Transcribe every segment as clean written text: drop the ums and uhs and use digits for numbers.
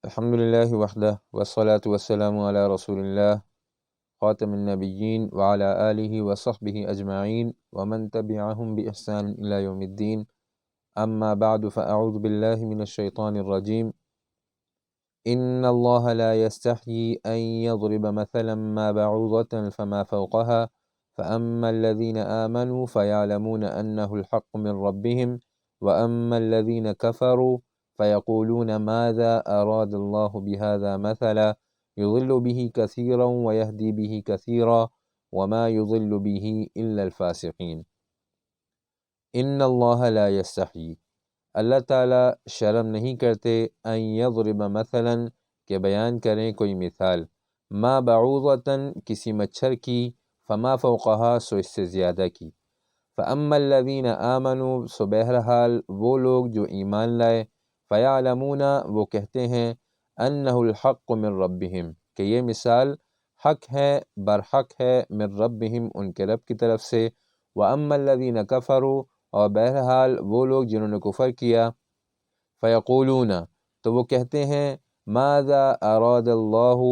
الحمد للہ وحدہ والصلاة والسلام علی رسول اللہ خاتم النبیین وعلی آلہ وصحبہ اجمعین ومن تبعہم بإحسان الی یوم الدین اما بعد فاعوذ باللہ من الشیطان الرجیم ان اللہ لا یستحیی ان یضرب مثلا ما بعوضة فما فوقها فأما الذین آمنوا فیعلمون انہ الحق من ربهم وأما الذین کفروا فيقولون ماذا أراد الله بهذا مثلا يضل به كثيرا ويهدي به كثيرا وما يضل به إلا الفاسقين۔ ان اللہ لا یستحیی، اللہ تعالیٰ شرم نہیں کرتے، ان یضرب مثلا کہ بیان کریں کوئی مثال، ما بعوضۃ کسی مچھر کی، فما فوقہا سو اس سے زیادہ کی، فاما الذین آمنوا سو بہرحال وہ لوگ جو ایمان لائے، فیعلمون وہ کہتے ہیں، انہ الحق من ربہم کہ یہ مثال حق ہے، برحق ہے، من ربہم ان کے رب کی طرف سے، واما الذین کفروا اور بہرحال وہ لوگ جنہوں نے کفر کیا، فیقولون تو وہ کہتے ہیں، ماذا اراد اللہ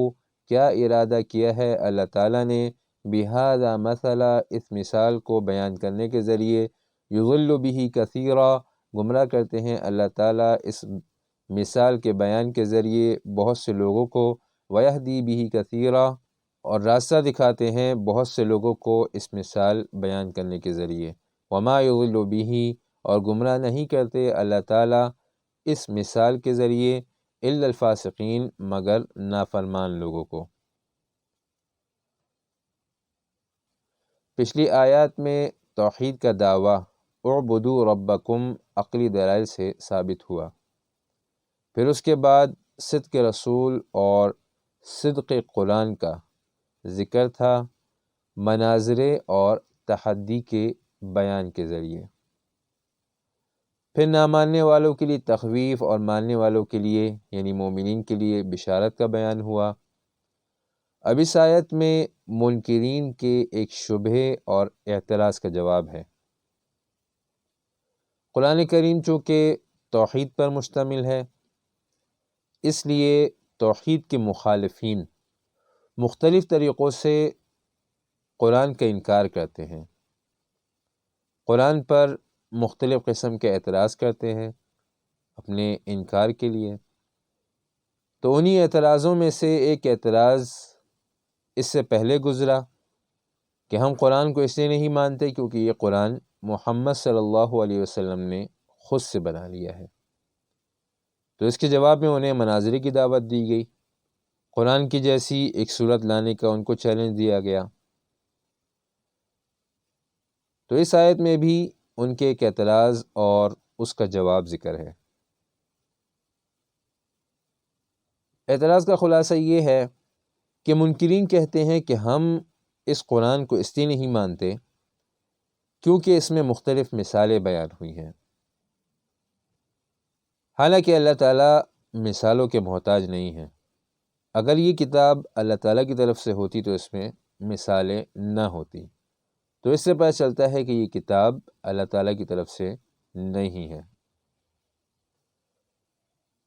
کیا ارادہ کیا ہے اللہ تعالیٰ نے، بہذا مثلا اس مثال کو بیان کرنے کے ذریعے، یضل بہ کثیرا گمراہ کرتے ہیں اللہ تعالیٰ اس مثال کے بیان کے ذریعے بہت سے لوگوں کو، ویہدی بہ کثیرا اور راستہ دکھاتے ہیں بہت سے لوگوں کو اس مثال بیان کرنے کے ذریعے، وما یضل بہ اور گمراہ نہیں کرتے اللہ تعالیٰ اس مثال کے ذریعے، الا الفاسقین مگر نافرمان لوگوں کو۔ پچھلی آیات میں توحید کا دعویٰ اعبدوا ربکم عقلی دلائل سے ثابت ہوا، پھر اس کے بعد صدق رسول اور صدق قرآن کا ذکر تھا مناظرے اور تحدی کے بیان کے ذریعے، پھر نہ ماننے والوں کے لیے تخویف اور ماننے والوں کے لیے یعنی مومنین کے لیے بشارت کا بیان ہوا۔ اب اس آیت میں منکرین کے ایک شبہے اور اعتراض کا جواب ہے۔ قرآن کریم چونکہ توحید پر مشتمل ہے، اس لیے توحید کے مخالفین مختلف طریقوں سے قرآن کا انکار کرتے ہیں، قرآن پر مختلف قسم کے اعتراض کرتے ہیں اپنے انکار کے لیے۔ تو انہی اعتراضوں میں سے ایک اعتراض اس سے پہلے گزرا کہ ہم قرآن کو اس لیے نہیں مانتے کیونکہ یہ قرآن محمد صلی اللہ علیہ وسلم نے خود سے بنا لیا ہے۔ تو اس کے جواب میں انہیں مناظرے کی دعوت دی گئی، قرآن کی جیسی ایک صورت لانے کا ان کو چیلنج دیا گیا۔ تو اس آیت میں بھی ان کے ایک اعتراض اور اس کا جواب ذکر ہے۔ اعتراض کا خلاصہ یہ ہے کہ منکرین کہتے ہیں کہ ہم اس قرآن کو اس لیے نہیں مانتے کیونکہ اس میں مختلف مثالیں بیان ہوئی ہیں، حالانکہ اللہ تعالیٰ مثالوں کے محتاج نہیں ہیں۔ اگر یہ کتاب اللہ تعالیٰ کی طرف سے ہوتی تو اس میں مثالیں نہ ہوتی، تو اس سے پتہ چلتا ہے کہ یہ کتاب اللہ تعالیٰ کی طرف سے نہیں ہے۔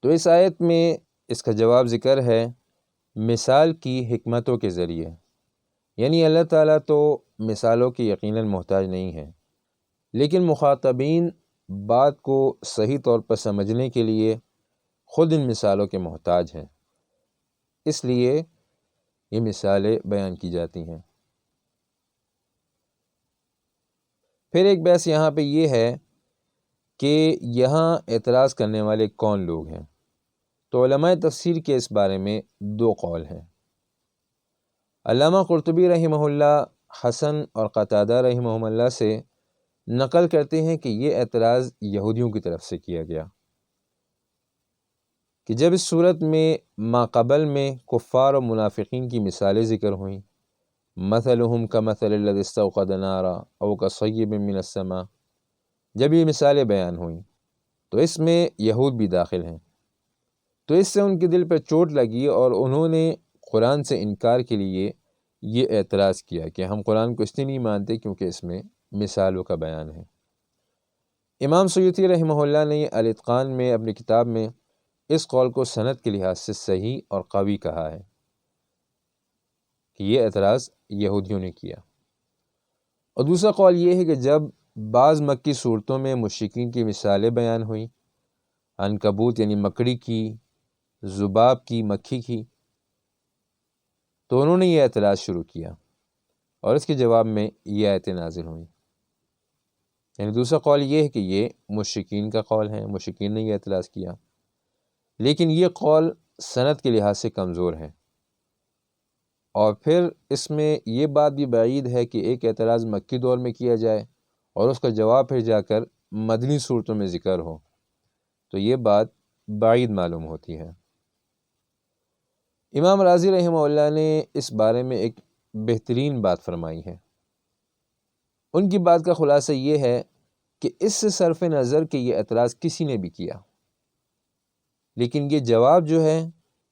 تو اس آیت میں اس کا جواب ذکر ہے مثال کی حکمتوں کے ذریعے، یعنی اللہ تعالیٰ تو مثالوں کی یقیناً محتاج نہیں ہے، لیکن مخاطبین بات کو صحیح طور پر سمجھنے کے لیے خود ان مثالوں کے محتاج ہیں، اس لیے یہ مثالیں بیان کی جاتی ہیں۔ پھر ایک بحث یہاں پہ یہ ہے کہ یہاں اعتراض کرنے والے کون لوگ ہیں۔ تو علماء تفسیر کے اس بارے میں دو قول ہیں۔ علامہ قرطبی رحمہ اللہ حسن اور قتادہ رحمہ اللہ سے نقل کرتے ہیں کہ یہ اعتراض یہودیوں کی طرف سے کیا گیا کہ جب اس صورت میں ما قبل میں کفار و منافقین کی مثالیں ذکر ہوئیں، مثلہم کمثل الذی استوقد نارا او کصیب من السماء، جب یہ مثالیں بیان ہوئیں تو اس میں یہود بھی داخل ہیں، تو اس سے ان کے دل پر چوٹ لگی اور انہوں نے قرآن سے انکار کے لیے یہ اعتراض کیا کہ ہم قرآن کو اس لیے نہیں مانتے کیونکہ اس میں مثالوں کا بیان ہے۔ امام سیوطی رحمہ اللہ نے الاتقان میں اپنی کتاب میں اس قول کو سند کے لحاظ سے صحیح اور قوی کہا ہے کہ یہ اعتراض یہودیوں نے کیا۔ اور دوسرا قول یہ ہے کہ جب بعض مکی صورتوں میں مشرکین کی مثالیں بیان ہوئیں، عنکبوت یعنی مکڑی کی، ذباب کی، مکھی کی، تو انہوں نے یہ اعتراض شروع کیا اور اس کے جواب میں یہ آیتیں نازل ہوئیں۔ یعنی دوسرا قول یہ ہے کہ یہ مشرکین کا قول ہے، مشرکین نے یہ اعتراض کیا، لیکن یہ قول سند کے لحاظ سے کمزور ہے۔ اور پھر اس میں یہ بات بھی بعید ہے کہ ایک اعتراض مکی دور میں کیا جائے اور اس کا جواب پھر جا کر مدنی صورتوں میں ذکر ہو، تو یہ بات بعید معلوم ہوتی ہے۔ امام رازی رحمہ اللہ نے اس بارے میں ایک بہترین بات فرمائی ہے۔ ان کی بات کا خلاصہ یہ ہے کہ اس سے صرف نظر کہ یہ اعتراض کسی نے بھی کیا، لیکن یہ جواب جو ہے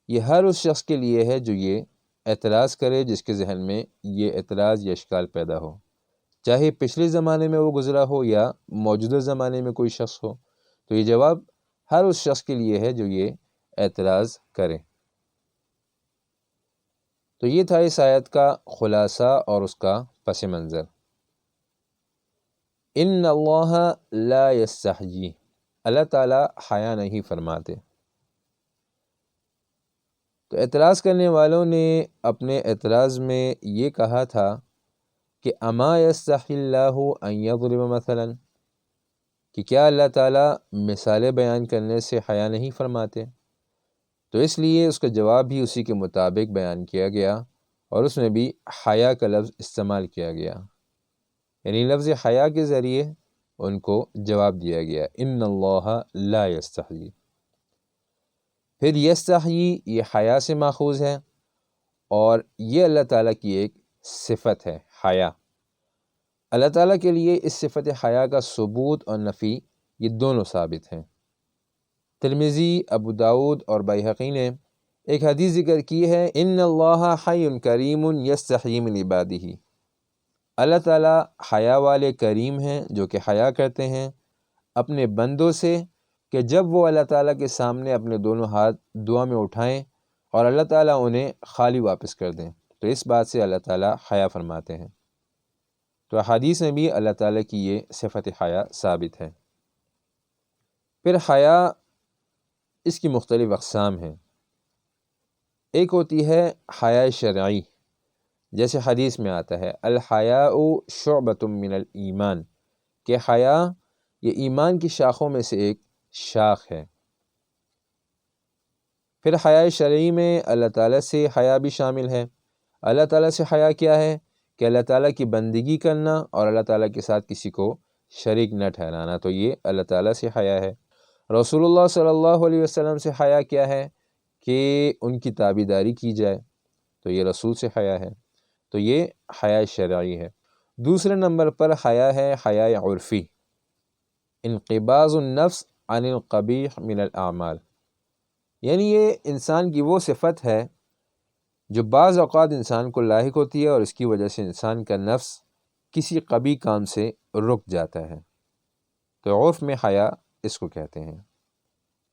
یہ ہر اس شخص کے لیے ہے جو یہ اعتراض کرے، جس کے ذہن میں یہ اعتراض یا اشکال پیدا ہو، چاہے پچھلے زمانے میں وہ گزرا ہو یا موجودہ زمانے میں کوئی شخص ہو، تو یہ جواب ہر اس شخص کے لیے ہے جو یہ اعتراض کرے۔ تو یہ تھا اس آیت کا خلاصہ اور اس کا پس منظر۔ ان اللہ لا یستحیی، اللہ تعالیٰ حیا نہیں فرماتے۔ تو اعتراض کرنے والوں نے اپنے اعتراض میں یہ کہا تھا کہ اما یستحی اللہ ان یضرب مثلا، کہ کیا اللہ تعالیٰ مثالیں بیان کرنے سے حیا نہیں فرماتے؟ تو اس لیے اس کا جواب بھی اسی کے مطابق بیان کیا گیا، اور اس میں بھی حیا کا لفظ استعمال کیا گیا، یعنی لفظ حیا کے ذریعے ان کو جواب دیا گیا، ان اللہ لا یستحیی۔ پھر یستحیی یہ حیا سے ماخوذ ہے، اور یہ اللہ تعالیٰ کی ایک صفت ہے حیا۔ اللہ تعالیٰ کے لیے اس صفت حیا کا ثبوت اور نفی یہ دونوں ثابت ہیں۔ ترمذی، ابو داؤد اور بیہقی نے ایک حدیث ذکر کی ہے، ان اللہ حی کریم یستحیی من عبادہ، اللہ تعالیٰ حیا والے کریم ہیں جو کہ حیا کرتے ہیں اپنے بندوں سے، کہ جب وہ اللہ تعالیٰ کے سامنے اپنے دونوں ہاتھ دعا میں اٹھائیں اور اللہ تعالیٰ انہیں خالی واپس کر دیں، تو اس بات سے اللہ تعالیٰ حیا فرماتے ہیں۔ تو حدیث میں بھی اللہ تعالیٰ کی یہ صفت حیا ثابت ہے۔ پھر حیا اس کی مختلف اقسام ہیں۔ ایک ہوتی ہے حیا شرعی، جیسے حدیث میں آتا ہے الحیاء شعبۃ من الایمان، کہ حیا یہ ایمان کی شاخوں میں سے ایک شاخ ہے۔ پھر حیا شرعی میں اللہ تعالیٰ سے حیا بھی شامل ہے۔ اللہ تعالیٰ سے حیا کیا ہے؟ کہ اللہ تعالیٰ کی بندگی کرنا اور اللہ تعالیٰ کے ساتھ کسی کو شریک نہ ٹھہرانا، تو یہ اللہ تعالیٰ سے حیا ہے۔ رسول اللہ صلی اللہ علیہ وسلم سے حیا کیا ہے؟ کہ ان کی تابعداری کی جائے، تو یہ رسول سے حیا ہے، تو یہ حیا شرعی ہے۔ دوسرے نمبر پر حیا ہے حیا عرفی، انقباض النفس عن القبیح من الاعمال، یعنی یہ انسان کی وہ صفت ہے جو بعض اوقات انسان کو لاحق ہوتی ہے اور اس کی وجہ سے انسان کا نفس کسی قبیح کام سے رک جاتا ہے، تو عرف میں حیا اس کو کہتے ہیں،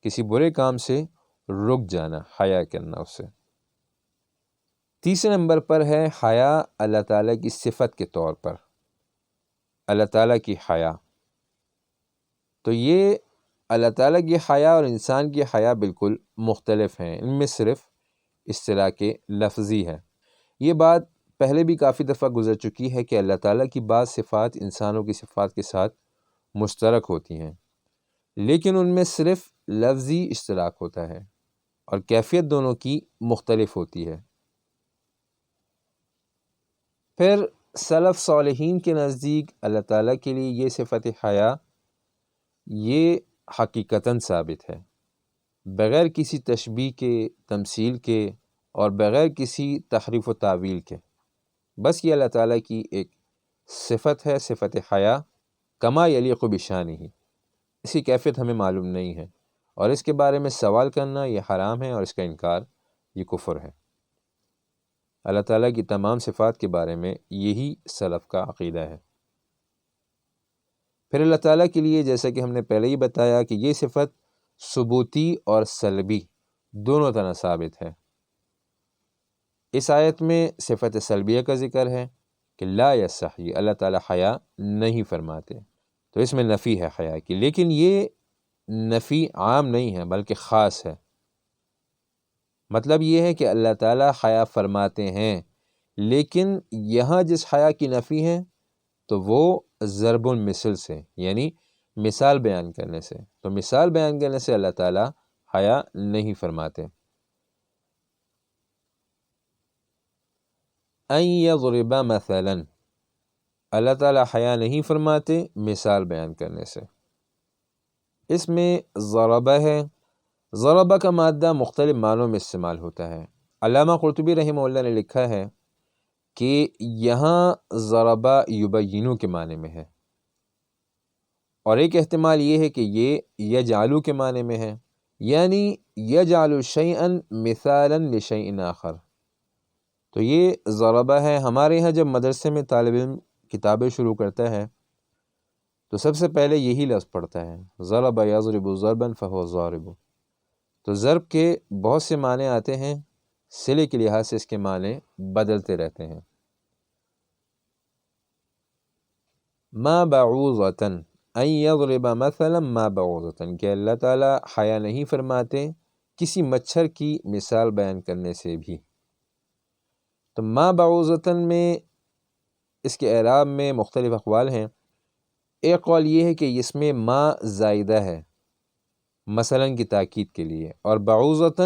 کسی برے کام سے رک جانا، حیا کرنا اس سے۔ تیسرے نمبر پر ہے حیا اللہ تعالیٰ کی صفت کے طور پر، اللہ تعالیٰ کی حیا۔ تو یہ اللہ تعالیٰ کی حیا اور انسان کی حیا بالکل مختلف ہیں، ان میں صرف اشتراک لفظی ہے۔ یہ بات پہلے بھی کافی دفعہ گزر چکی ہے کہ اللہ تعالیٰ کی بعض صفات انسانوں کی صفات کے ساتھ مشترک ہوتی ہیں، لیکن ان میں صرف لفظی اشتراک ہوتا ہے اور کیفیت دونوں کی مختلف ہوتی ہے۔ پھر سلف صالحین کے نزدیک اللہ تعالیٰ کے لیے یہ صفت حیا یہ حقیقتاً ثابت ہے، بغیر کسی تشبیہ کے، تمثیل کے اور بغیر کسی تحریف و تعویل کے، بس یہ اللہ تعالیٰ کی ایک صفت ہے، صفت حیا، کما یلیق بشانہ، اس کی کیفیت ہمیں معلوم نہیں ہے، اور اس کے بارے میں سوال کرنا یہ حرام ہے، اور اس کا انکار یہ کفر ہے۔ اللہ تعالیٰ کی تمام صفات کے بارے میں یہی سلف کا عقیدہ ہے۔ پھر اللہ تعالیٰ کے لیے جیسا کہ ہم نے پہلے ہی بتایا کہ یہ صفت ثبوتی اور سلبی دونوں طرح ثابت ہے۔ اس آیت میں صفت سلبیہ کا ذکر ہے کہ لا یستحی، اللہ تعالیٰ حیا نہیں فرماتے، تو اس میں نفی ہے حیا کی، لیکن یہ نفی عام نہیں ہے بلکہ خاص ہے۔ مطلب یہ ہے کہ اللہ تعالیٰ حیا فرماتے ہیں، لیکن یہاں جس حیا کی نفی ہے تو وہ ضرب المثل سے، یعنی مثال بیان کرنے سے، تو مثال بیان کرنے سے اللہ تعالیٰ حیا نہیں فرماتے۔ ان یضرب مثلا، اللہ تعالیٰ حیا نہیں فرماتے مثال بیان کرنے سے۔ اس میں ضربہ ہے، ضربہ کا مادہ مختلف معنوں میں استعمال ہوتا ہے۔ علامہ قرطبی رحمہ اللہ نے لکھا ہے کہ یہاں ضربہ یبینو کے معنی میں ہے، اور ایک احتمال یہ ہے کہ یہ یجعلو کے معنی میں ہے، یعنی یجعل شیئا مثالا لشیء آخر۔ تو یہ ضربہ ہے۔ ہمارے یہاں جب مدرسے میں طالب علم کتابیں شروع کرتا ہے تو سب سے پہلے یہی لفظ پڑھتا ہے، ضرب یضرب ضربا فہو ضارب۔ تو ضرب کے بہت سے معنی آتے ہیں، صلے کے لحاظ سے اس کے معنی بدلتے رہتے ہیں۔ ما بعوضۃ، ان یضرب مثلا ما بعوضۃ، کہ اللہ تعالیٰ حیا نہیں فرماتے کسی مچھر کی مثال بیان کرنے سے بھی۔ تو ما بعوضۃ میں اس کے اعراب میں مختلف اقوال ہیں۔ ایک قول یہ ہے کہ اس میں ما زائدہ ہے مثلا کی تاکید کے لیے، اور بعوضۃ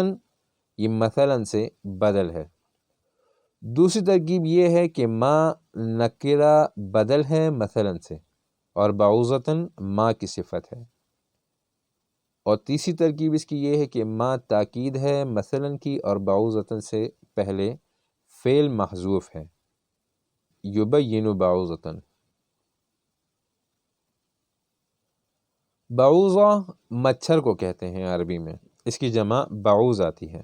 یہ مثلا سے بدل ہے۔ دوسری ترکیب یہ ہے کہ ما نکرہ بدل ہے مثلا سے، اور بعوضۃ ما کی صفت ہے۔ اور تیسری ترکیب اس کی یہ ہے کہ ما تاکید ہے مثلا کی، اور بعوضۃ سے پہلے فعل محذوف ہے، یبین بعوضۃ۔ بعوضہ مچھر کو کہتے ہیں عربی میں، اس کی جمع بعوض آتی ہے۔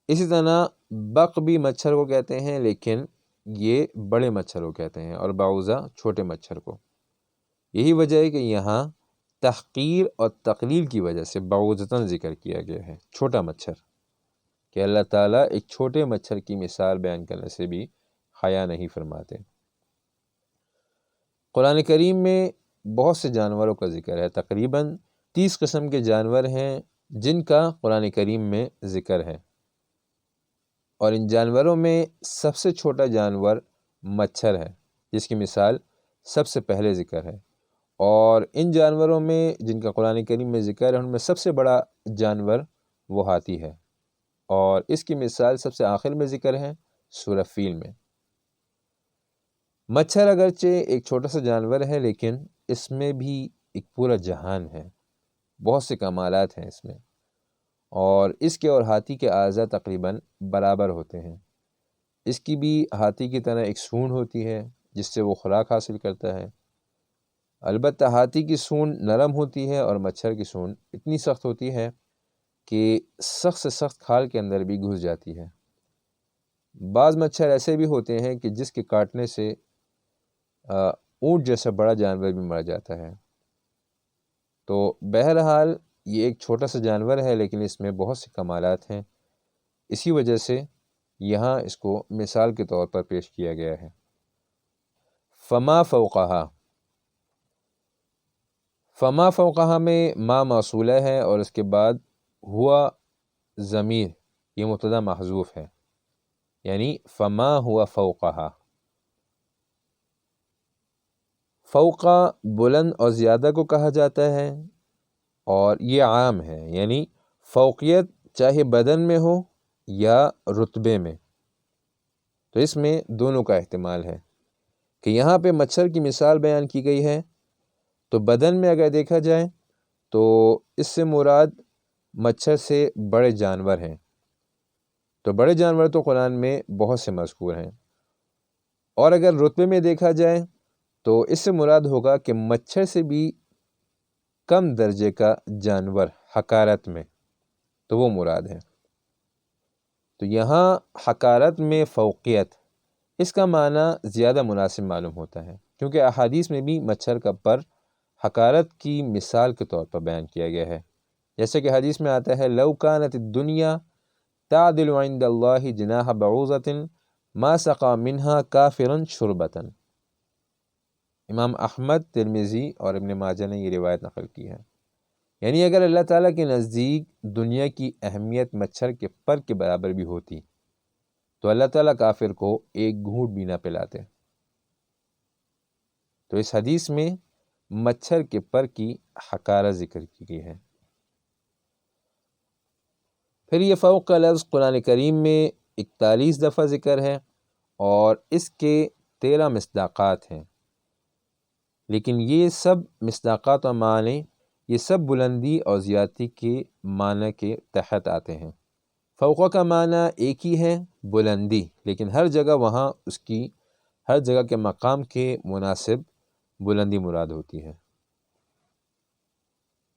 اسی طرح بق بھی مچھر کو کہتے ہیں، لیکن یہ بڑے مچھر کو کہتے ہیں، اور بعوضہ چھوٹے مچھر کو۔ یہی وجہ ہے کہ یہاں تحقیر اور تقلیل کی وجہ سے بعوضۃ ذکر کیا گیا ہے، چھوٹا مچھر، کہ اللہ تعالیٰ ایک چھوٹے مچھر کی مثال بیان کرنے سے بھی حیا نہیں فرماتے۔ قرآن کریم میں بہت سے جانوروں کا ذکر ہے، تقریباً 30 قسم کے جانور ہیں جن کا قرآن کریم میں ذکر ہے، اور ان جانوروں میں سب سے چھوٹا جانور مچھر ہے، جس کی مثال سب سے پہلے ذکر ہے۔ اور ان جانوروں میں جن کا قرآن کریم میں ذکر ہے، ان میں سب سے بڑا جانور وہ ہاتھی ہے، اور اس کی مثال سب سے آخر میں ذکر ہے سورہ فیل میں۔ مچھر اگرچہ ایک چھوٹا سا جانور ہے، لیکن اس میں بھی ایک پورا جہان ہے، بہت سے کمالات ہیں اس میں، اور اس کے اور ہاتھی کے اعضاء تقریباً برابر ہوتے ہیں۔ اس کی بھی ہاتھی کی طرح ایک سونڈ ہوتی ہے جس سے وہ خوراک حاصل کرتا ہے۔ البتہ ہاتھی کی سونڈ نرم ہوتی ہے، اور مچھر کی سونڈ اتنی سخت ہوتی ہے کہ سخت سے سخت کھال کے اندر بھی گھس جاتی ہے۔ بعض مچھر ایسے بھی ہوتے ہیں کہ جس کے کاٹنے سے اونٹ جیسا بڑا جانور بھی مر جاتا ہے۔ تو بہرحال یہ ایک چھوٹا سا جانور ہے، لیکن اس میں بہت سے کمالات ہیں، اسی وجہ سے یہاں اس کو مثال کے طور پر پیش کیا گیا ہے۔ فما فوقہا، فما فوقہا میں ما موصولہ ہے، اور اس کے بعد ہوا ضمیر، یہ مبتدا محذوف ہے، یعنی فما ہوا فوقہا۔ فوقہ بلند اور زیادہ کو کہا جاتا ہے، اور یہ عام ہے، یعنی فوقیت چاہے بدن میں ہو یا رتبے میں۔ تو اس میں دونوں کا احتمال ہے کہ یہاں پہ مچھر کی مثال بیان کی گئی ہے، تو بدن میں اگر دیکھا جائے تو اس سے مراد مچھر سے بڑے جانور ہیں، تو بڑے جانور تو قرآن میں بہت سے مذکور ہیں۔ اور اگر رتبے میں دیکھا جائے تو اس سے مراد ہوگا کہ مچھر سے بھی کم درجے کا جانور حقارت میں، تو وہ مراد ہے۔ تو یہاں حقارت میں فوقیت، اس کا معنی زیادہ مناسب معلوم ہوتا ہے، کیونکہ احادیث میں بھی مچھر کا پر حقارت کی مثال کے طور پر بیان کیا گیا ہے۔ جیسے کہ حدیث میں آتا ہے لو کانت الدنیا تعدل عند اللہ جناح بعوضۃ ما سقى منها کافرا شربۃ۔ امام احمد، ترمذی اور ابن ماجہ نے یہ روایت نقل کی ہے۔ یعنی اگر اللہ تعالیٰ کے نزدیک دنیا کی اہمیت مچھر کے پر کے برابر بھی ہوتی تو اللہ تعالیٰ کافر کو ایک گھونٹ بھی نہ پلاتے۔ تو اس حدیث میں مچھر کے پر کی حقارت ذکر کی گئی ہے۔ پھر یہ فوق کا لفظ قرآن کریم میں 41 دفعہ ذکر ہے اور اس کے 13 مصداقات ہیں، لیکن یہ سب مصداقات و معنی یہ سب بلندی اور زیادتی کے معنی کے تحت آتے ہیں۔ فوق کا معنی ایک ہی ہے، بلندی، لیکن ہر جگہ وہاں اس کی ہر جگہ کے مقام کے مناسب بلندی مراد ہوتی ہے۔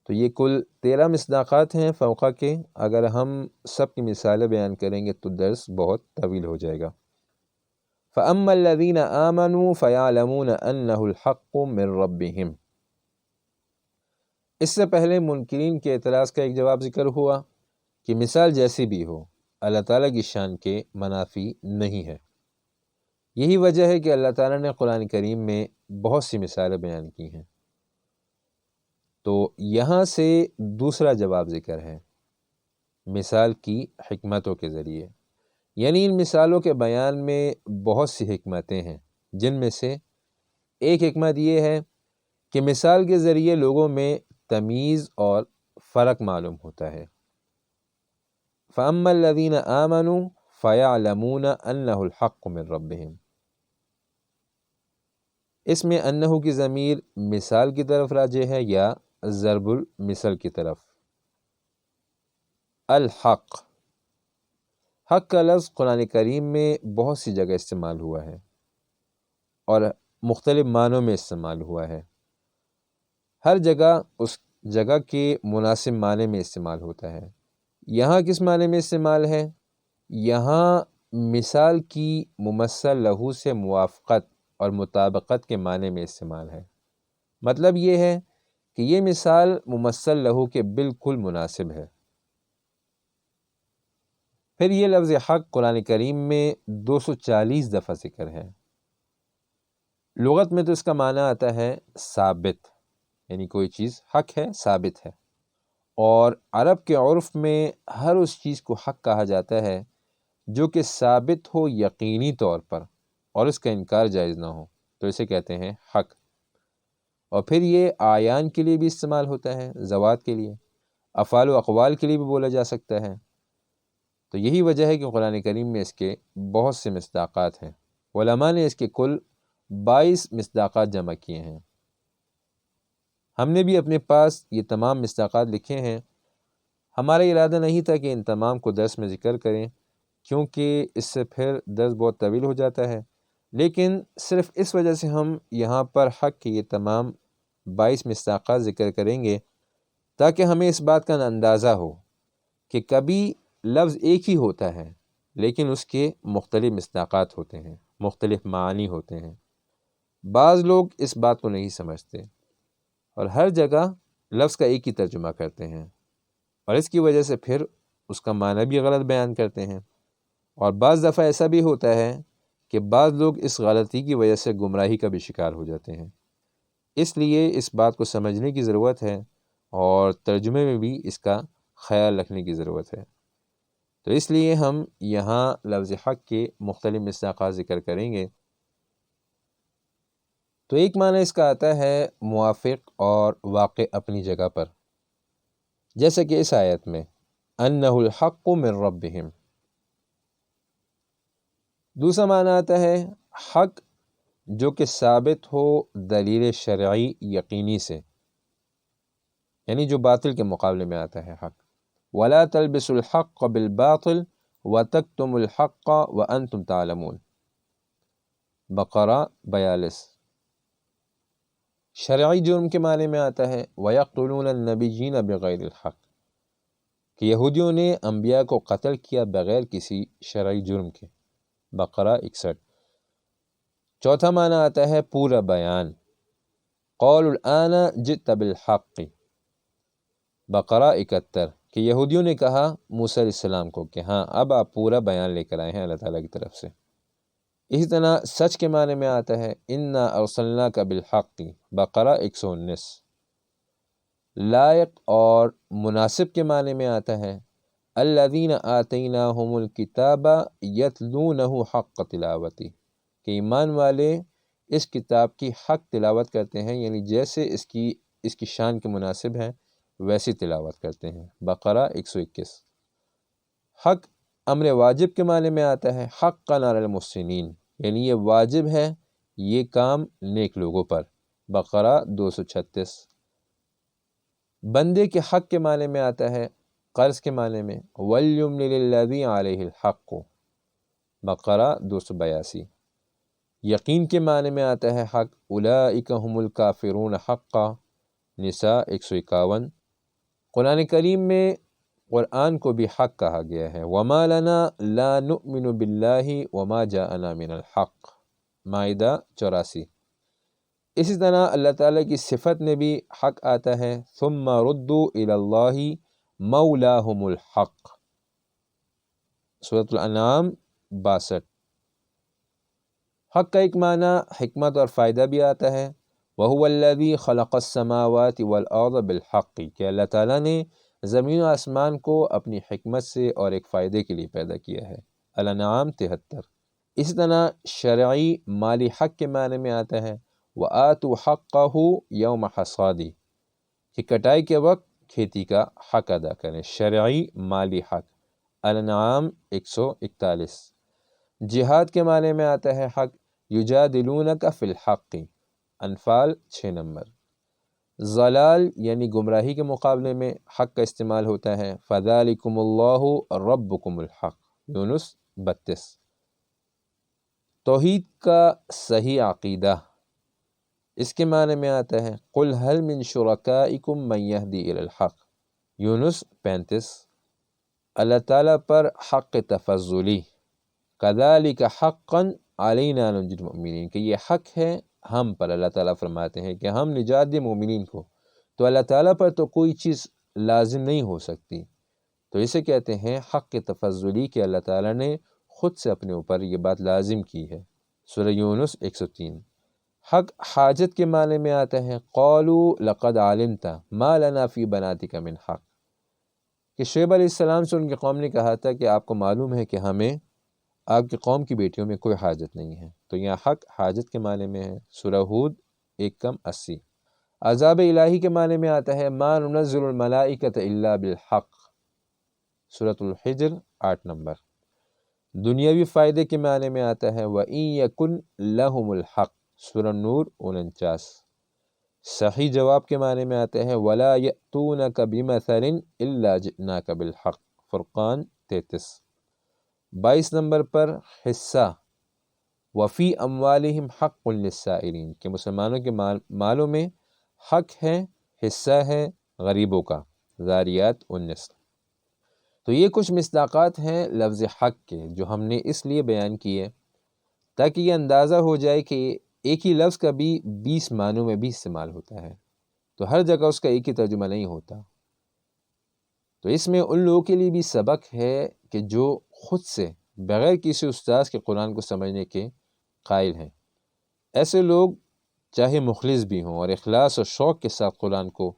تو یہ کل 13 مصداقات ہیں فوقہ کے۔ اگر ہم سب کی مثالیں بیان کریں گے تو درس بہت طویل ہو جائے گا۔ فَأَمَّا الَّذِينَ آمَنُوا فَيَعْلَمُونَ أَنَّهُ الْحَقُّ مِنْ رَبِّهِمْ۔ اس سے پہلے منکرین کے اعتراض کا ایک جواب ذکر ہوا کہ مثال جیسی بھی ہو اللہ تعالیٰ کی شان کے منافی نہیں ہے۔ یہی وجہ ہے کہ اللہ تعالیٰ نے قرآن کریم میں بہت سی مثالیں بیان کی ہیں۔ تو یہاں سے دوسرا جواب ذکر ہے مثال کی حکمتوں کے ذریعے، یعنی ان مثالوں کے بیان میں بہت سی حکمتیں ہیں، جن میں سے ایک حکمت یہ ہے کہ مثال کے ذریعے لوگوں میں تمیز اور فرق معلوم ہوتا ہے۔ فَأَمَّا الَّذِينَ آمَنُوا فَيَعْلَمُونَ أَنَّهُ الْحَقُّ مِنْ رَبِّهِمْ۔ اس میں انہو کی ضمیر مثال کی طرف راجع ہے یا ضرب المثل کی طرف؟ الحق، حق کا لفظ قرآن کریم میں بہت سی جگہ استعمال ہوا ہے اور مختلف معنوں میں استعمال ہوا ہے۔ ہر جگہ اس جگہ کے مناسب معنی میں استعمال ہوتا ہے۔ یہاں کس معنی میں استعمال ہے؟ یہاں مثال کی ممثل لہو سے موافقت اور مطابقت کے معنی میں استعمال ہے۔ مطلب یہ ہے کہ یہ مثال ممثل لہو کے بالکل مناسب ہے۔ پھر یہ لفظ حق قرآن کریم میں 240 دفعہ ذکر ہے۔ لغت میں تو اس کا معنی آتا ہے ثابت، یعنی کوئی چیز حق ہے، ثابت ہے، اور عرب کے عرف میں ہر اس چیز کو حق کہا جاتا ہے جو کہ ثابت ہو یقینی طور پر اور اس کا انکار جائز نہ ہو، تو اسے کہتے ہیں حق۔ اور پھر یہ اعیان کے لیے بھی استعمال ہوتا ہے، ذوات کے لیے، افعال و اقوال کے لیے بھی بولا جا سکتا ہے۔ تو یہی وجہ ہے کہ قرآن کریم میں اس کے بہت سے مصداقات ہیں۔ علماء نے اس کے کل 22 مصداقات جمع کیے ہیں۔ ہم نے بھی اپنے پاس یہ تمام مصداقات لکھے ہیں۔ ہمارا ارادہ نہیں تھا کہ ان تمام کو درس میں ذکر کریں، کیونکہ اس سے پھر درس بہت طویل ہو جاتا ہے، لیکن صرف اس وجہ سے ہم یہاں پر حق کے یہ تمام 22 مصداقات ذکر کریں گے تاکہ ہمیں اس بات کا اندازہ ہو کہ کبھی لفظ ایک ہی ہوتا ہے لیکن اس کے مختلف مصداقات ہوتے ہیں، مختلف معانی ہوتے ہیں۔ بعض لوگ اس بات کو نہیں سمجھتے اور ہر جگہ لفظ کا ایک ہی ترجمہ کرتے ہیں، اور اس کی وجہ سے پھر اس کا معنی بھی غلط بیان کرتے ہیں۔ اور بعض دفعہ ایسا بھی ہوتا ہے کہ بعض لوگ اس غلطی کی وجہ سے گمراہی کا بھی شکار ہو جاتے ہیں۔ اس لیے اس بات کو سمجھنے کی ضرورت ہے اور ترجمے میں بھی اس کا خیال رکھنے کی ضرورت ہے۔ تو اس لیے ہم یہاں لفظ حق کے مختلف مصداقات ذکر کریں گے۔ تو ایک معنی اس کا آتا ہے موافق اور واقع اپنی جگہ پر، جیسے کہ اس آیت میں انہ الحق من ربہم۔ دوسرا معنی آتا ہے حق جو کہ ثابت ہو دلیل شرعی یقینی سے، یعنی جو باطل کے مقابلے میں آتا ہے حق۔ وَلَا تَلْبِسُوا الْحَقَّ بِالْبَاطِلِ وَتَكْتُمُوا الْحَقَّ وَأَنْتُمْ تَعْلَمُونَ، بقرہ 42۔ شرعی جرم کے معنی میں آتا ہے وَيَقْتُلُونَ النَّبِيِّينَ بِغَيْرِ الْحَقِّ، کہ یہودیوں نے انبیاء کو قتل کیا بغیر کسی شرعی جرم کے، بقرہ 61۔ چوتھا معنی آتا ہے پورا بیان، قَالُوا الْآنَ جِئْتَ بِالْحَقِّ، بقرہ 71 کہ یہودیوں نے کہا موسیٰ علیہ السلام کو کہ ہاں اب آپ پورا بیان لے کر آئے ہیں اللہ تعالیٰ کی طرف سے۔ اسی طرح سچ کے معنی میں آتا ہے انا ارسلناک بالحق، بقرہ 119۔ لائق اور مناسب کے معنی میں آتا ہے الذین آتیناہم الکتاب یتلونہ حق تلاوتی، کہ ایمان والے اس کتاب کی حق تلاوت کرتے ہیں، یعنی جیسے اس کی شان کے مناسب ہے ویسی تلاوت کرتے ہیں۔ بقرہ 121۔ حق امر واجب کے معنی میں آتا ہے حقا علی المحسنین، یعنی یہ واجب ہے یہ کام نیک لوگوں پر۔ بقرہ 236۔ بندے کے حق کے معنی میں آتا ہے قرض کے معنی میں وَلْيُمْلِلِ الَّذِي عَلَيْهِ الْحَقُّ، بقرہ 282۔ یقین کے معنی میں آتا ہے حق أُولَئِكَ هُمُ الْكَافِرُونَ حَقًّا، نساء 151۔ قرآن کریم میں قرآن کو بھی حق کہا گیا ہے وَمَا لَنَا لَا نُؤْمِنُ بِاللَّهِ وَمَا جَاءَنَا مِنَ الْحَقِّ، مائدہ 84۔ اسی طرح اللہ تعالیٰ کی صفت میں بھی حق آتا ہے ثُمَّ رُدُّوا إِلَى اللَّهِ مَوْلَاهُمُ الْحَقِّ، سورۃ الانعام 62۔ حق کا ایک معنی حکمت اور فائدہ بھی آتا ہے وَهُوَ الَّذِي خَلَقَ السَّمَاوَاتِ وَالْأَرْضَ بِالْحَقِّ، کہ اللہ تعالیٰ نے زمین و آسمان کو اپنی حکمت سے اور ایک فائدے کے لیے پیدا کیا ہے۔ الانعام 73۔ اسی طرح شرعی مالی حق کے معنی میں آتا ہے وَآتُوا حَقَّهُ يَوْمَ حَصَادِهِ، کہ کٹائی کے وقت کھیتی کا حق ادا کریں، شرعی مالی حق۔ الانعام 141۔ جہاد کے معنی میں آتا ہے حق یجادلونک فی الحق، انفال 6 نمبر۔ ضلال یعنی گمراہی کے مقابلے میں حق کا استعمال ہوتا ہے فذالکم اللہ ربکم الحق، یونس 32۔ توحید کا صحیح عقیدہ، اس کے معنی میں آتا ہے قل هل من شرکائکم من یہدی الی الحق، یونس 35۔ اللہ تعالیٰ پر حق تفضلی کذالک حقا علینا ننجی المؤمنین، کہ یہ حق ہے ہم پر، اللہ تعالیٰ فرماتے ہیں کہ ہم نجات دیں مومنین کو، تو اللہ تعالیٰ پر تو کوئی چیز لازم نہیں ہو سکتی، تو اسے کہتے ہیں حق تفضلی کہ اللہ تعالیٰ نے خود سے اپنے اوپر یہ بات لازم کی ہے۔ سورہ یونس 103۔ حق حاجت کے معنی میں آتا ہے قالوا لقد علمت ما لنا فی بناتک من حق، کہ شعیب علیہ السلام سے ان کی قوم نے کہا تھا کہ آپ کو معلوم ہے کہ ہمیں آپ کی قوم کی بیٹیوں میں کوئی حاجت نہیں ہے، تو یہاں حق حاجت کے معنی میں ہے۔ سورہ ہود 1:80۔ عذاب الہی کے معنی میں آتا ہے ما ننزل الملائکۃ الا بالحق، سورۃ الحجر 8 نمبر۔ دنیاوی فائدے کے معنی میں آتا ہے وَإِن يَكُنْ لَهُمُ الْحَقُّ، سورہ نور 49۔ صحیح جواب کے معنی میں آتے ہیں وَلَا يَأْتُونَكَ بِمَثَلٍ إِلَّا جِئْنَاكَ بِالْحَقِّ، فرقان 33۔ 22 نمبر پر حصہ وفی اموالہم حق للسائلین، کہ مسلمانوں کے مالوں میں حق ہے، حصہ ہے غریبوں کا، ذاریات 19۔ تو یہ کچھ مصداقات ہیں لفظ حق کے جو ہم نے اس لیے بیان کیے تاکہ یہ اندازہ ہو جائے کہ ایک ہی لفظ کا بھی 20 معنوں میں بھی استعمال ہوتا ہے، تو ہر جگہ اس کا ایک ہی ترجمہ نہیں ہوتا۔ تو اس میں ان لوگوں کے لیے بھی سبق ہے کہ جو خود سے بغیر کسی استاذ کے قرآن کو سمجھنے کے قائل ہیں۔ ایسے لوگ چاہے مخلص بھی ہوں اور اخلاص اور شوق کے ساتھ قرآن کو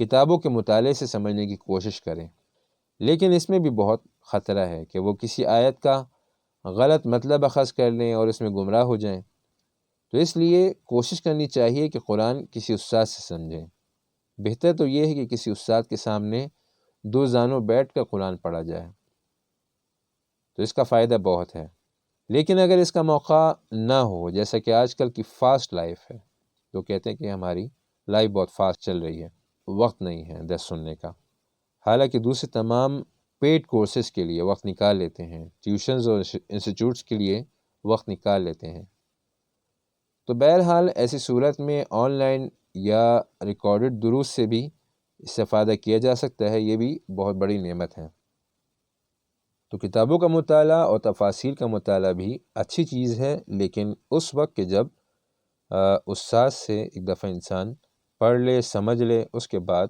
کتابوں کے مطالعے سے سمجھنے کی کوشش کریں، لیکن اس میں بھی بہت خطرہ ہے کہ وہ کسی آیت کا غلط مطلب اخذ کر لیں اور اس میں گمراہ ہو جائیں۔ تو اس لیے کوشش کرنی چاہیے کہ قرآن کسی استاد سے سمجھیں۔ بہتر تو یہ ہے کہ کسی استاد کے سامنے دو زانوں بیٹھ کر قرآن پڑھا جائے، تو اس کا فائدہ بہت ہے۔ لیکن اگر اس کا موقع نہ ہو، جیسا کہ آج کل کی فاسٹ لائف ہے، تو کہتے ہیں کہ ہماری لائف بہت فاسٹ چل رہی ہے، وقت نہیں ہے درس سننے کا، حالانکہ دوسرے تمام پیڈ کورسز کے لیے وقت نکال لیتے ہیں، ٹیوشنز اور انسٹیٹیوٹس کے لیے وقت نکال لیتے ہیں۔ تو بہرحال ایسی صورت میں آن لائن یا ریکارڈڈ دروس سے بھی استفادہ کیا جا سکتا ہے، یہ بھی بہت بڑی نعمت ہے۔ تو کتابوں کا مطالعہ اور تفاسیر کا مطالعہ بھی اچھی چیز ہے، لیکن اس وقت کہ جب استاد سے ایک دفعہ انسان پڑھ لے، سمجھ لے، اس کے بعد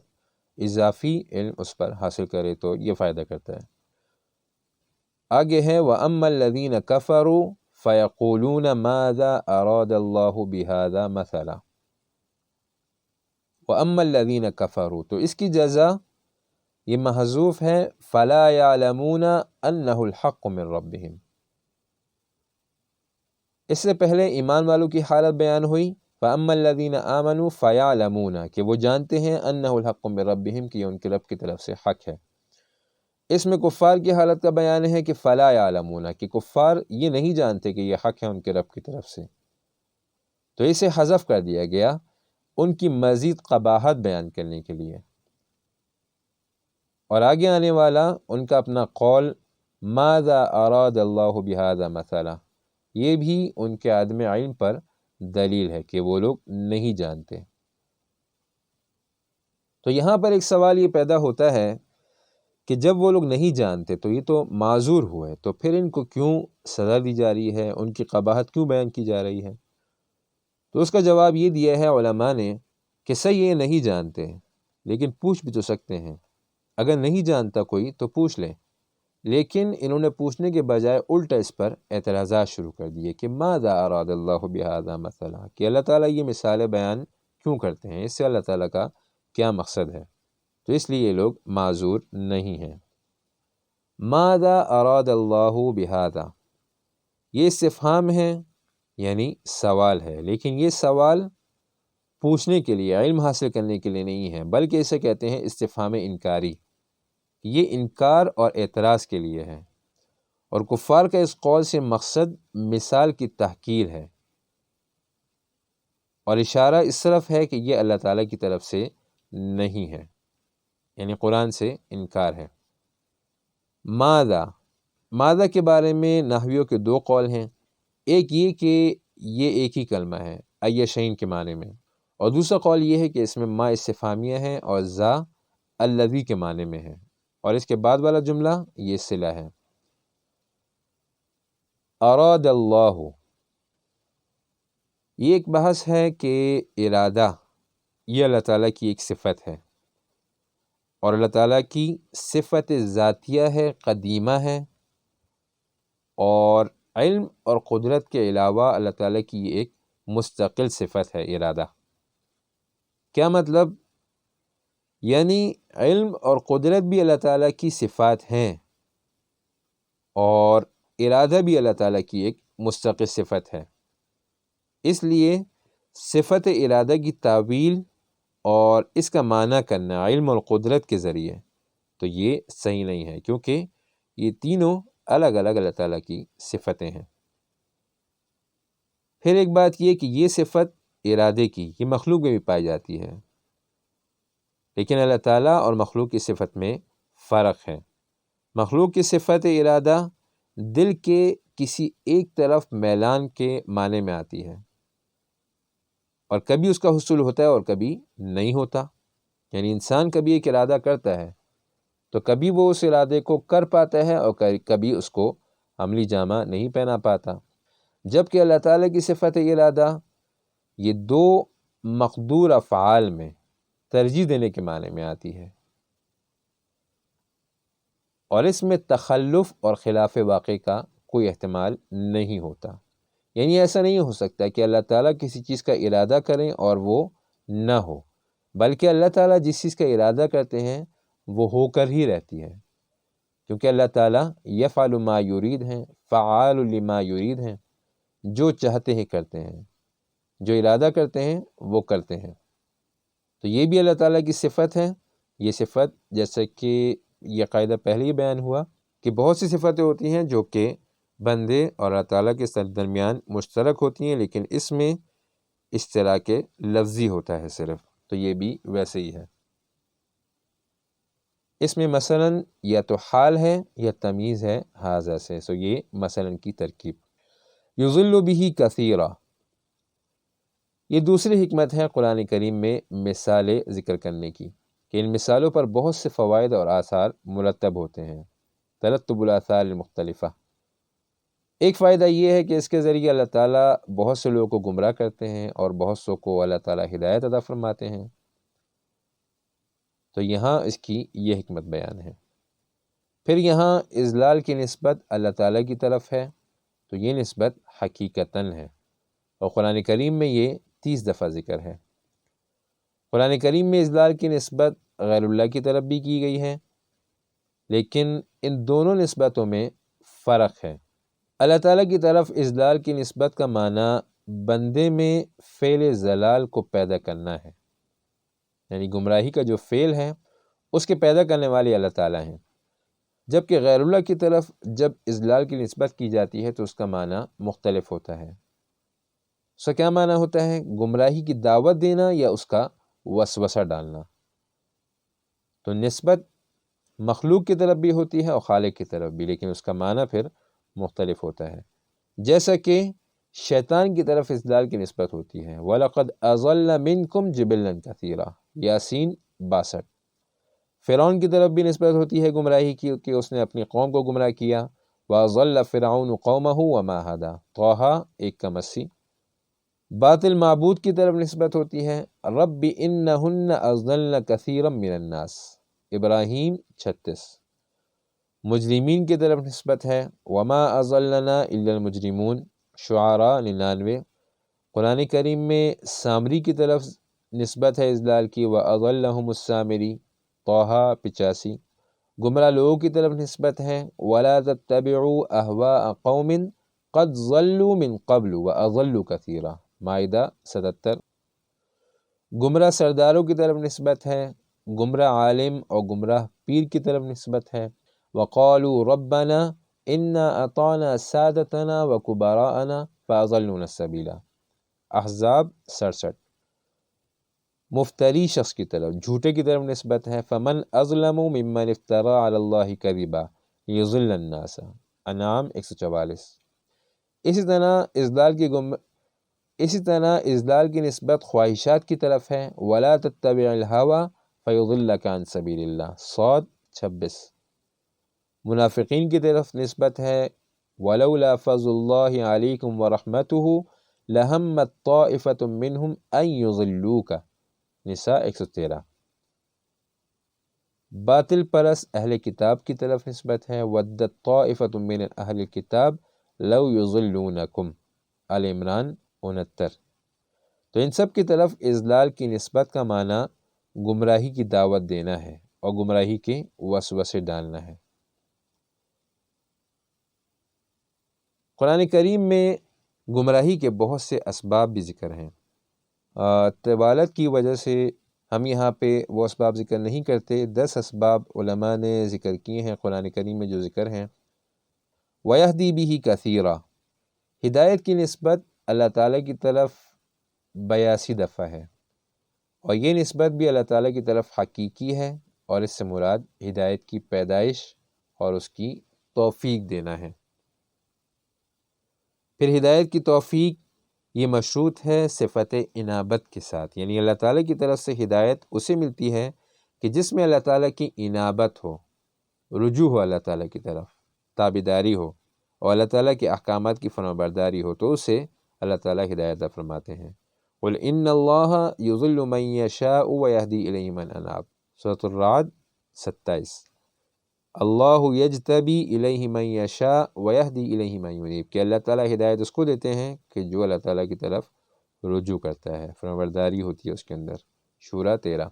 اضافی علم اس پر حاصل کرے تو یہ فائدہ کرتا ہے۔ آگے ہے وَأَمَّا الَّذِينَ كَفَرُوا فَيَقُولُونَ مَاذَا أَرَادَ اللَّهُ بِهَذَا مَثَلًا۔ وَأَمَّا الَّذِينَ كَفَرُوا، تو اس کی جزا یہ محذوف ہے فَلَا يَعْلَمُونَ أَنَّهُ الْحَقُّ مِنْ رَبِّهِمْ۔ اس سے پہلے ایمان والوں کی حالت بیان ہوئی، فَأَمَّا الَّذِينَ آمَنُوا فَيَعْلَمُونَ کہ وہ جانتے ہیں أَنَّهُ الْحَقُّ مِنْ رَبِّهِمْ کہ یہ ان کے رب کی طرف سے حق ہے۔ اس میں کفار کی حالت کا بیان ہے کہ فَلَا يَعْلَمُونَ کہ کفار یہ نہیں جانتے کہ یہ حق ہے ان کے رب کی طرف سے، تو اسے حذف کر دیا گیا ان کی مزید قباحت بیان کرنے کے لیے۔ اور آگے آنے والا ان کا اپنا قول ماذا اراد اللہ بہذا مثلا، یہ بھی ان کے عدم علم پر دلیل ہے کہ وہ لوگ نہیں جانتے۔ تو یہاں پر ایک سوال یہ پیدا ہوتا ہے کہ جب وہ لوگ نہیں جانتے تو یہ تو معذور ہوئے، تو پھر ان کو کیوں سزا دی جا رہی ہے، ان کی قباحت کیوں بیان کی جا رہی ہے؟ تو اس کا جواب یہ دیا ہے علماء نے کہ صحیح یہ نہیں جانتے لیکن پوچھ بھی تو سکتے ہیں، اگر نہیں جانتا کوئی تو پوچھ لے، لیکن انہوں نے پوچھنے کے بجائے الٹا اس پر اعتراضات شروع کر دیے کہ ماذا اراد اللہ بہذا مثلا، کہ اللہ تعالیٰ یہ مثالیں بیان کیوں کرتے ہیں، اس سے اللہ تعالیٰ کا کیا مقصد ہے؟ تو اس لیے یہ لوگ معذور نہیں ہیں۔ ماذا اراد اللہ بہذا، یہ استفہام ہے یعنی سوال ہے، لیکن یہ سوال پوچھنے کے لیے، علم حاصل کرنے کے لیے نہیں ہے، بلکہ اسے کہتے ہیں استفہام انکاری، یہ انکار اور اعتراض کے لیے ہے، اور کفار کا اس قول سے مقصد مثال کی تحقیر ہے اور اشارہ اس طرف ہے کہ یہ اللہ تعالیٰ کی طرف سے نہیں ہے، یعنی قرآن سے انکار ہے۔ ماذا کے بارے میں نحویوں کے دو قول ہیں، ایک یہ کہ یہ ایک ہی کلمہ ہے ای شین کے معنی میں، اور دوسرا قول یہ ہے کہ اس میں ما استفہامیہ ہے اور ذا الذی کے معنی میں ہے، اور اس کے بعد والا جملہ یہ صلہ ہے۔ اراد اللہ، یہ ایک بحث ہے کہ ارادہ یہ اللہ تعالیٰ کی ایک صفت ہے، اور اللہ تعالیٰ کی صفت ذاتیہ ہے، قدیمہ ہے، اور علم اور قدرت کے علاوہ اللہ تعالیٰ کی یہ ایک مستقل صفت ہے ارادہ۔ کیا مطلب؟ یعنی علم اور قدرت بھی اللہ تعالیٰ کی صفات ہیں، اور ارادہ بھی اللہ تعالیٰ کی ایک مستقل صفت ہے، اس لیے صفت ارادہ کی تعویل اور اس کا معنی کرنا علم اور قدرت کے ذریعے تو یہ صحیح نہیں ہے، کیونکہ یہ تینوں الگ الگ اللہ تعالیٰ کی صفتیں ہیں۔ پھر ایک بات یہ کہ یہ صفت ارادے کی یہ مخلوق میں بھی پائی جاتی ہے، لیکن اللہ تعالیٰ اور مخلوق کی صفت میں فرق ہے۔ مخلوق کی صفت ارادہ دل کے کسی ایک طرف میلان کے معنی میں آتی ہے، اور کبھی اس کا حصول ہوتا ہے اور کبھی نہیں ہوتا، یعنی انسان کبھی ایک ارادہ کرتا ہے تو کبھی وہ اس ارادے کو کر پاتا ہے اور کبھی اس کو عملی جامہ نہیں پہنا پاتا، جبکہ اللہ تعالیٰ کی صفت ارادہ یہ دو مقدور افعال میں ترجیح دینے کے معنی میں آتی ہے، اور اس میں تخلف اور خلاف واقع کا کوئی احتمال نہیں ہوتا، یعنی ایسا نہیں ہو سکتا کہ اللہ تعالیٰ کسی چیز کا ارادہ کریں اور وہ نہ ہو، بلکہ اللہ تعالیٰ جس چیز کا ارادہ کرتے ہیں وہ ہو کر ہی رہتی ہے، کیونکہ اللہ تعالیٰ یفعل ما یرید ہیں، فعال لما یرید ہیں، جو چاہتے ہیں کرتے ہیں، جو ارادہ کرتے ہیں وہ کرتے ہیں۔ تو یہ بھی اللہ تعالیٰ کی صفت ہے۔ یہ صفت جیسے کہ یہ قاعدہ پہلے ہی بیان ہوا کہ بہت سی صفتیں ہوتی ہیں جو کہ بندے اور اللہ تعالیٰ کے درمیان مشترک ہوتی ہیں، لیکن اس میں اشتراک لفظی ہوتا ہے صرف، تو یہ بھی ویسے ہی ہے۔ اس میں مثلا یا تو حال ہے یا تمیز ہے ہاذا سے، سو یہ مثلا کی ترکیب۔ یضل بہ کثیرا، یہ دوسری حکمت ہے قرآن کریم میں مثالیں ذکر کرنے کی، کہ ان مثالوں پر بہت سے فوائد اور آثار مرتب ہوتے ہیں، ترتب الآثار المختلفہ۔ ایک فائدہ یہ ہے کہ اس کے ذریعے اللہ تعالیٰ بہت سے لوگوں کو گمراہ کرتے ہیں اور بہت سو کو اللہ تعالیٰ ہدایت عطا فرماتے ہیں۔ تو یہاں اس کی یہ حکمت بیان ہے۔ پھر یہاں اضلال کی نسبت اللہ تعالیٰ کی طرف ہے، تو یہ نسبت حقیقتاً ہے، اور قرآن کریم میں یہ 30 دفعہ ذکر ہے۔ قرآن کریم میں اضلال کی نسبت غیر اللہ کی طرف بھی کی گئی ہے، لیکن ان دونوں نسبتوں میں فرق ہے۔ اللہ تعالیٰ کی طرف اضلال کی نسبت کا معنی بندے میں فعل ضلال کو پیدا کرنا ہے، یعنی گمراہی کا جو فعل ہے اس کے پیدا کرنے والے اللہ تعالیٰ ہیں، جبکہ غیر اللہ کی طرف جب اضلال کی نسبت کی جاتی ہے تو اس کا معنی مختلف ہوتا ہے۔ اس کا کیا معنی ہوتا ہے؟ گمراہی کی دعوت دینا یا اس کا وسوسہ ڈالنا۔ تو نسبت مخلوق کی طرف بھی ہوتی ہے اور خالق کی طرف بھی، لیکن اس کا معنی پھر مختلف ہوتا ہے۔ جیسا کہ شیطان کی طرف اضلال کی نسبت ہوتی ہے، وَلَقَدْ أَضَلَّ مِنْكُمْ جِبِلًّا كَثِيرًا، یاسین 62۔ فرعون کی طرف بھی نسبت ہوتی ہے گمراہی کی کہ اس نے اپنی قوم کو گمراہ کیا، وَأَضَلَّ فِرْعَوْنُ قَوْمَهُ وَمَا هَدَىٰ، طٰہٰ 1:80۔ باطل معبود کی طرف نسبت ہوتی ہے، رَبِّ إِنَّهُنَّ أَضَلَّنَّ كَثِيرًا مِنَ النَّاسِ، ابراہیم 36۔ مجرمین کی طرف نسبت ہے، وَمَا أَضَلَّنَا إِلَّا الْمُجْرِمُونَ، شعراء 99۔ قرآن کریم میں سامری کی طرف نسبت ہے اضلال کی، وَأَضَلَّهُمُ السَّامِرِي، طٰہٰ 85۔ گمراہ لوگوں کی طرف نسبت ہے، وَلَا تَتَّبِعُوا أَهْوَاءَ قَوْمٍ قَدْ ضَلُّوا مِن قَبْلُ وَأَضَلُّوا كَثِيرًا، مائدہ 77۔ گمراہ سرداروں کی طرف نسبت ہے، گمراہ عالم اور گمراہ پیر کی طرف نسبت ہے، وَقَالُوا رَبَّنَا إِنَّا أَطَعْنَا سَادَتَنَا وَكُبَرَاءَنَا فَأَضَلُّونَا السَّبِيلَ، احزاب 67۔ مفتری شخص کی طرف، جھوٹے کی طرف نسبت ہے، فَمَنْ أَظْلَمُ مِمَّنِ افْتَرَىٰ عَلَى اللَّهِ كَذِبًا لِيُضِلَّ النَّاسَ، انعام 144۔ اسی طرح اضلال کی نسبت خواہشات کی طرف ہے، وَلَا تَتَّبِعِ الْهَوَىٰ فَيُضِلَّكَ عَنْ سَبِيلِ اللَّهِ، صاد 26۔ منافقین کی طرف نسبت ہے، وَلَوْلَا فَضْلُ اللَّهِ عَلَيْكُمْ وَرَحْمَتُهُ لَهَمَّتْ طَائِفَةٌ مِّنْهُمْ أَن يُضِلُّوكَ، نساء 113۔ باطل پرست اہل کتاب کی طرف نسبت ہے، وَدَّتْ طَائِفَةٌ مِّنْ أَهْلِ الْكِتَابِ لَوْ يُضِلُّونَكُمْ، آل عمران 69۔ تو ان سب کی طرف اضلال کی نسبت کا معنی گمراہی کی دعوت دینا ہے اور گمراہی کے وسوسے ڈالنا ہے۔ قرآن کریم میں گمراہی کے بہت سے اسباب بھی ذکر ہیں، طوالت کی وجہ سے ہم یہاں پہ وہ اسباب ذکر نہیں کرتے۔ 10 اسباب علماء نے ذکر کیے ہیں قرآن کریم میں جو ذکر ہیں۔ وَيَهْدِي بِهِ كَثِيرًا، ہدایت کی نسبت اللہ تعالیٰ کی طرف 82 دفعہ ہے، اور یہ نسبت بھی اللہ تعالیٰ کی طرف حقیقی ہے، اور اس سے مراد ہدایت کی پیدائش اور اس کی توفیق دینا ہے۔ پھر ہدایت کی توفیق یہ مشروط ہے صفت انابت کے ساتھ، یعنی اللہ تعالیٰ کی طرف سے ہدایت اسے ملتی ہے کہ جس میں اللہ تعالیٰ کی انابت ہو، رجوع ہو اللہ تعالیٰ کی طرف، تابعداری ہو اور اللہ تعالیٰ کے احکامات کی فرمانبرداری ہو، تو اسے اللہ تعالیٰ ہدایت عطا فرماتے ہیں۔ قُلْ إِنَّ اللَّهَ يُضِلُّ مَن يَشَاءُ وَيَهْدِي إِلَيْهِ مَنْ أَنَابَ، سورۃ الرعد 27۔ اللہ یجتبی الیہ من یشاء ویہدی الیہ من ینیب، کہ اللہ تعالیٰ ہدایت اس کو دیتے ہیں کہ جو اللہ تعالیٰ کی طرف رجوع کرتا ہے، فرمانبرداری ہوتی ہے اس کے اندر، شورى 13۔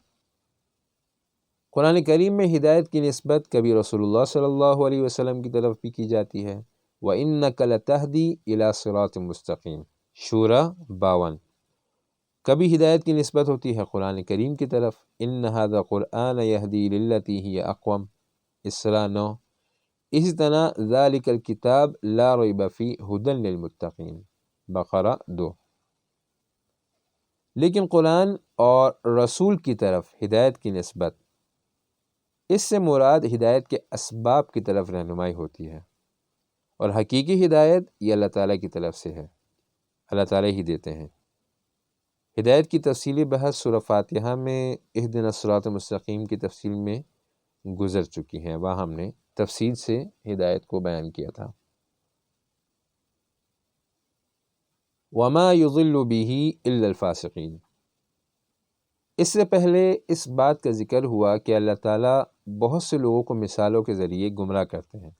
قرآن کریم میں ہدایت کی نسبت کبھی رسول اللہ صلی اللہ علیہ وسلم کی طرف بھی کی جاتی ہے، وَإِنَّكَ لَتَهْدِي إِلَى صِرَاطٍ مُسْتَقِيمٍ، شورى 52۔ کبھی ہدایت کی نسبت ہوتی ہے قرآن کریم کی طرف، إِنَّ هَذَا قُرْآنَ يَهْدِي لِلَّتِي هِيَ أَقْوَمُ، اسراء 9۔ اسی طرح ذَلِكَ الْكِتَابُ لَا رَيْبَ فِيهِ هُدًى لِلْمُتَّقِينَ، بقرہ 2۔ لیکن قرآن اور رسول کی طرف ہدایت کی نسبت، اس سے مراد ہدایت کے اسباب کی طرف رہنمائی ہوتی ہے، اور حقیقی ہدایت یہ اللہ تعالیٰ کی طرف سے ہے، اللہ تعالیٰ ہی دیتے ہیں۔ ہدایت کی تفصیلی بحث سورہ فاتحہ میں اہدنا الصراط المستقیم کی تفصیل میں گزر چکی ہیں، وہاں ہم نے تفصیل سے ہدایت کو بیان کیا تھا۔ وَمَا يُضِلُّ بِهِ إِلَّا الْفَاسِقِينَ، اس سے پہلے اس بات کا ذکر ہوا کہ اللہ تعالیٰ بہت سے لوگوں کو مثالوں کے ذریعے گمراہ کرتے ہیں،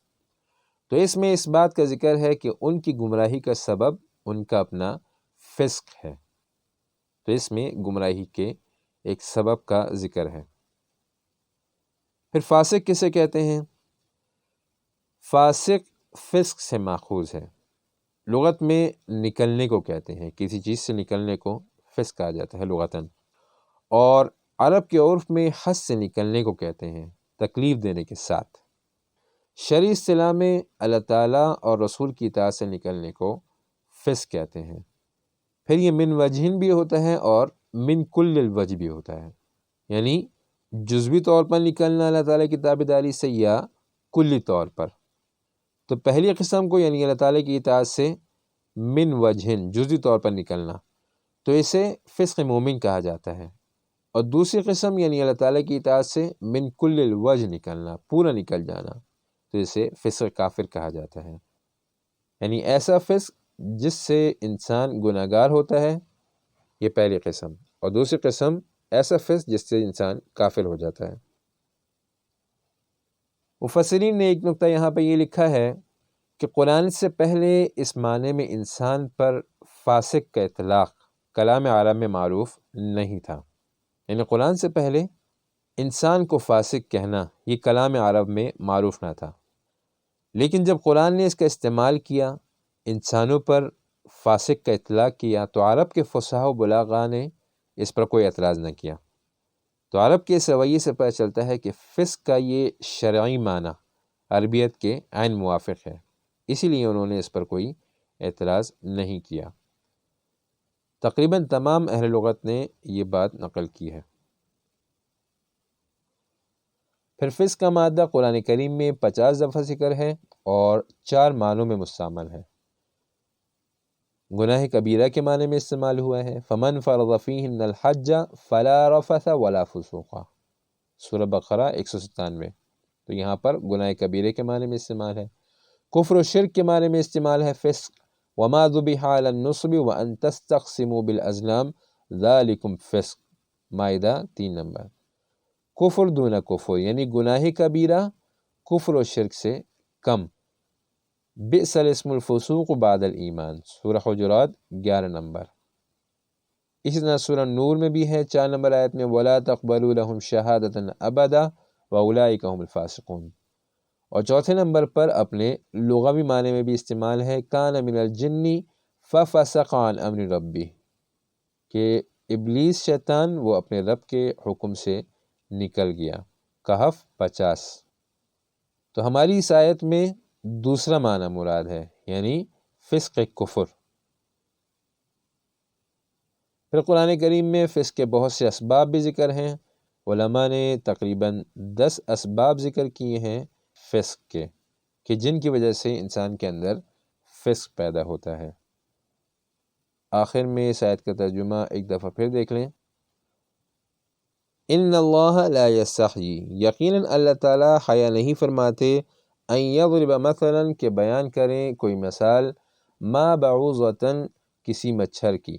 تو اس میں اس بات کا ذکر ہے کہ ان کی گمراہی کا سبب ان کا اپنا فسق ہے، تو اس میں گمراہی کے ایک سبب کا ذکر ہے۔ پھر فاسق کسے کہتے ہیں؟ فاسق فسق سے ماخوذ ہے، لغت میں نکلنے کو کہتے ہیں، کسی چیز سے نکلنے کو فسق کہا جاتا ہے لغتاً، اور عرب کے عرف میں حد سے نکلنے کو کہتے ہیں تکلیف دینے کے ساتھ۔ شرعی اصطلاح میں اللہ تعالیٰ اور رسول کی اطاعت سے نکلنے کو فسق کہتے ہیں۔ پھر یہ من وجہن بھی ہوتا ہے اور من کل الوجہ بھی ہوتا ہے، یعنی جزوی طور پر نکلنا اللہ تعالیٰ کی تابعداری سے یا کلی طور پر۔ تو پہلی قسم کو یعنی اللہ تعالیٰ کی اطاعت سے من وجہن جزوی طور پر نکلنا، تو اسے فسق مومن کہا جاتا ہے، اور دوسری قسم یعنی اللہ تعالیٰ کی اطاعت سے من کل الوجہ نکلنا، پورا نکل جانا، تو اسے فسق کافر کہا جاتا ہے، یعنی ایسا فسق جس سے انسان گناہ گار ہوتا ہے، یہ پہلی قسم، اور دوسری قسم ایسا فسق جس سے انسان کافر ہو جاتا ہے۔ مفسرین نے ایک نقطہ یہاں پہ یہ لکھا ہے کہ قرآن سے پہلے اس معنی میں انسان پر فاسق کا اطلاق کلام عرب میں معروف نہیں تھا، یعنی قرآن سے پہلے انسان کو فاسق کہنا یہ کلام عرب میں معروف نہ تھا، لیکن جب قرآن نے اس کا استعمال کیا، انسانوں پر فاسق کا اطلاق کیا، تو عرب کے فصحاء و بلاغاء نے اس پر کوئی اعتراض نہ کیا۔ تو عرب کے اس رویے سے پتہ چلتا ہے کہ فسق کا یہ شرعی معنی عربیت کے عین موافق ہے، اسی لیے انہوں نے اس پر کوئی اعتراض نہیں کیا۔ تقریباً تمام اہل لغت نے یہ بات نقل کی ہے۔ پھر فسق کا مادہ قرآن کریم میں 50 دفعہ ذکر ہے اور 4 معنوں میں مستعمل ہے۔ گناہ کبیرہ کے معنی میں استعمال ہوا ہے، فمن فرض فیہن الحج فلا رفث ولا فسوق، سورہ بقرہ 197، تو یہاں پر گناہ کبیرے کے معنی میں استعمال ہے۔ کفر و شرک کے معنی میں استعمال ہے فسق، وما ذبح علی النصب وان تستقسموا بالازلام ذالکم فسق، مائدہ 3 نمبر۔ کفر دون کفر یعنی گناہ کبیرہ کفر و شرک سے کم، بئس الاسم الفسوق بعد الایمان، سورہ حجرات 11 نمبر۔ اسی طرح سورہ نور میں بھی ہے 4 نمبر آیت میں وَلَا تَقْبَلُوا لَهُمْ شَهَادَةً أَبَدًا وَأُولَٰئِكَ هُمُ الْفَاسِقُونَ، اور چوتھے نمبر پر اپنے لغوی معنی میں بھی استعمال ہے کان من الجن ففسق عن امر ربی، کہ ابلیس شیطان وہ اپنے رب کے حکم سے نکل گیا، کہف 50۔ تو ہماری اس آیت میں دوسرا معنی مراد ہے، یعنی فسق کفر۔ پھر قرآن کریم میں فسق کے بہت سے اسباب بھی ذکر ہیں، علماء نے تقریباً 10 اسباب ذکر کیے ہیں فسق کے، کہ جن کی وجہ سے انسان کے اندر فسق پیدا ہوتا ہے۔ آخر میں اس آیت کا ترجمہ ایک دفعہ پھر دیکھ لیں۔ ان اللہ لا یستحیی، یقیناً اللہ تعالیٰ حیا نہیں فرماتے، ان یضرب مثلا کہ بیان کریں کوئی مثال، ما بعوضۃ کسی مچھر کی،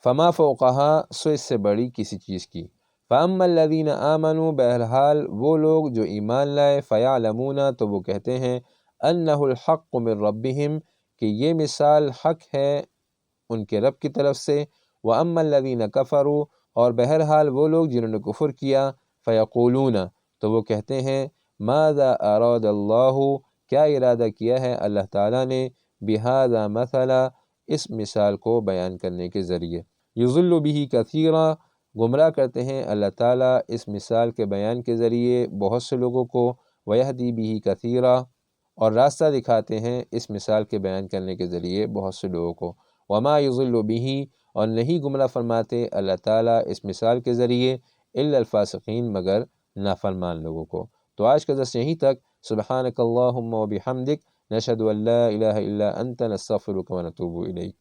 فما فوقہا سو اس سے بڑی کسی چیز کی، فاما الذین آمنوا بہرحال وہ لوگ جو ایمان لائے، فیعلمون تو وہ کہتے ہیں، انہ الحق من ربہم کہ یہ مثال حق ہے ان کے رب کی طرف سے، واما الذین کفروا اور بہرحال وہ لوگ جنہوں نے کفر کیا، فیقولون تو وہ کہتے ہیں، ماذا اراد اللہ کیا ارادہ کیا ہے اللہ تعالیٰ نے، بہذا مثلا اس مثال کو بیان کرنے کے ذریعے، یضل بہ کثیرا گمراہ کرتے ہیں اللہ تعالیٰ اس مثال کے بیان کے ذریعے بہت سے لوگوں کو، ویہدی بہ کثیرا اور راستہ دکھاتے ہیں اس مثال کے بیان کرنے کے ذریعے بہت سے لوگوں کو، وما یضل بہ اور نہیں گمراہ فرماتے اللہ تعالیٰ اس مثال کے ذریعے الا الفاسقین مگر نافرمان لوگوں کو۔ تو آج کا درس یہیں تک، سبحانک اللہم و بحمدک، نشہد ان لا الہ الا انت، نستغفرک و نتوب الیک۔